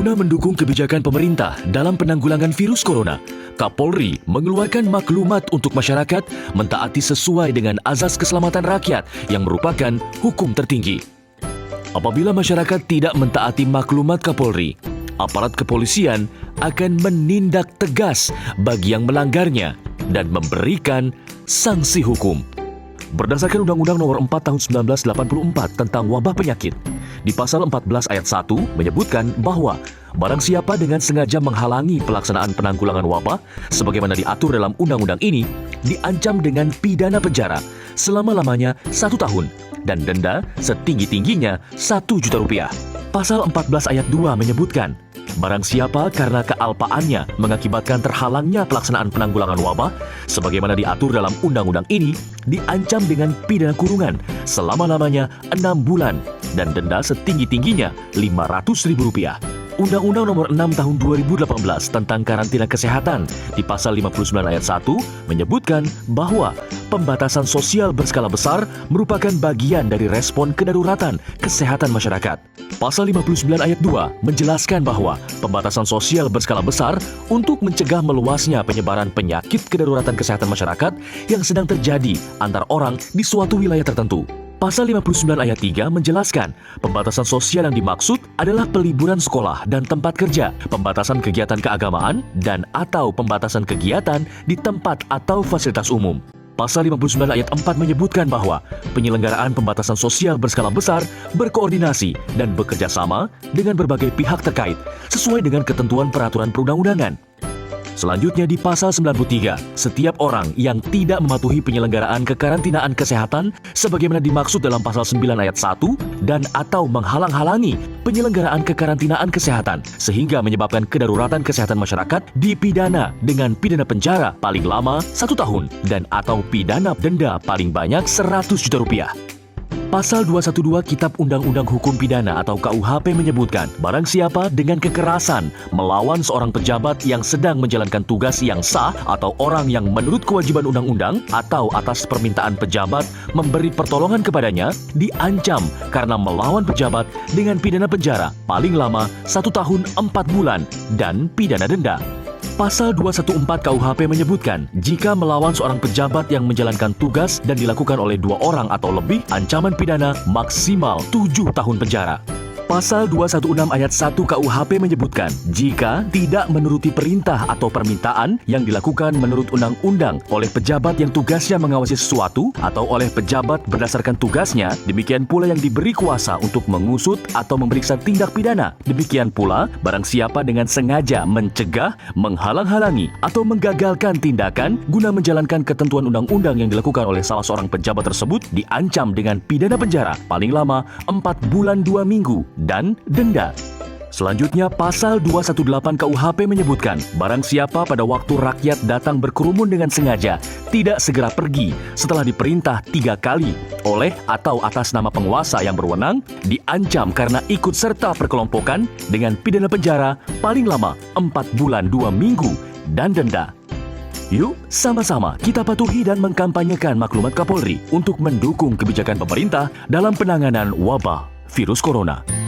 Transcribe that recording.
Guna mendukung kebijakan pemerintah dalam penanggulangan virus corona, Kapolri mengeluarkan maklumat untuk masyarakat mentaati sesuai dengan azas keselamatan rakyat yang merupakan hukum tertinggi. Apabila masyarakat tidak mentaati maklumat Kapolri, aparat kepolisian akan menindak tegas bagi yang melanggarnya dan memberikan sanksi hukum. Berdasarkan Undang-Undang Nomor 4 Tahun 1984 tentang wabah penyakit, di pasal 14 ayat 1 menyebutkan bahwa barang siapa dengan sengaja menghalangi pelaksanaan penanggulangan wabah sebagaimana diatur dalam undang-undang ini diancam dengan pidana penjara selama-lamanya 1 tahun dan denda setinggi-tingginya Rp1.000.000. Pasal 14 ayat 2 menyebutkan barang siapa karena kealpaannya mengakibatkan terhalangnya pelaksanaan penanggulangan wabah sebagaimana diatur dalam undang-undang ini diancam dengan pidana kurungan selama-lamanya 6 bulan dan denda setinggi-tingginya Rp500.000. Undang-Undang Nomor 6 Tahun 2018 tentang karantina kesehatan di pasal 59 ayat 1 menyebutkan bahwa pembatasan sosial berskala besar merupakan bagian dari respon kedaruratan kesehatan masyarakat. Pasal 59 ayat 2 menjelaskan bahwa pembatasan sosial berskala besar untuk mencegah meluasnya penyebaran penyakit kedaruratan kesehatan masyarakat yang sedang terjadi antar orang di suatu wilayah tertentu. Pasal 59 ayat 3 menjelaskan pembatasan sosial yang dimaksud adalah peliburan sekolah dan tempat kerja, pembatasan kegiatan keagamaan, dan atau pembatasan kegiatan di tempat atau fasilitas umum. Pasal 59 ayat 4 menyebutkan bahwa penyelenggaraan pembatasan sosial berskala besar berkoordinasi dan bekerja sama dengan berbagai pihak terkait sesuai dengan ketentuan peraturan perundang-undangan. Selanjutnya di pasal 93, setiap orang yang tidak mematuhi penyelenggaraan kekarantinaan kesehatan sebagaimana dimaksud dalam pasal 9 ayat 1 dan atau menghalang-halangi penyelenggaraan kekarantinaan kesehatan sehingga menyebabkan kedaruratan kesehatan masyarakat dipidana dengan pidana penjara paling lama 1 tahun dan atau pidana denda paling banyak Rp100.000.000. Pasal 212 Kitab Undang-Undang Hukum Pidana atau KUHP menyebutkan barang siapa dengan kekerasan melawan seorang pejabat yang sedang menjalankan tugas yang sah atau orang yang menurut kewajiban undang-undang atau atas permintaan pejabat memberi pertolongan kepadanya diancam karena melawan pejabat dengan pidana penjara paling lama 1 tahun 4 bulan dan pidana denda. Pasal 214 KUHP menyebutkan jika melawan seorang pejabat yang menjalankan tugas dan dilakukan oleh 2 orang atau lebih, ancaman pidana maksimal 7 tahun penjara. Pasal 216 ayat 1 KUHP menyebutkan jika tidak menuruti perintah atau permintaan yang dilakukan menurut undang-undang oleh pejabat yang tugasnya mengawasi sesuatu atau oleh pejabat berdasarkan tugasnya, demikian pula yang diberi kuasa untuk mengusut atau memeriksa tindak pidana. Demikian pula barang siapa dengan sengaja mencegah, menghalang-halangi atau menggagalkan tindakan guna menjalankan ketentuan undang-undang yang dilakukan oleh salah seorang pejabat tersebut diancam dengan pidana penjara paling lama 4 bulan 2 minggu dan denda. Selanjutnya, Pasal 218 KUHP menyebutkan barang siapa pada waktu rakyat datang berkerumun dengan sengaja tidak segera pergi setelah diperintah 3 kali oleh atau atas nama penguasa yang berwenang diancam karena ikut serta perkelompokan dengan pidana penjara paling lama 4 bulan 2 minggu dan denda. Yuk, sama-sama kita patuhi dan mengkampanyekan maklumat Kapolri untuk mendukung kebijakan pemerintah dalam penanganan wabah virus corona.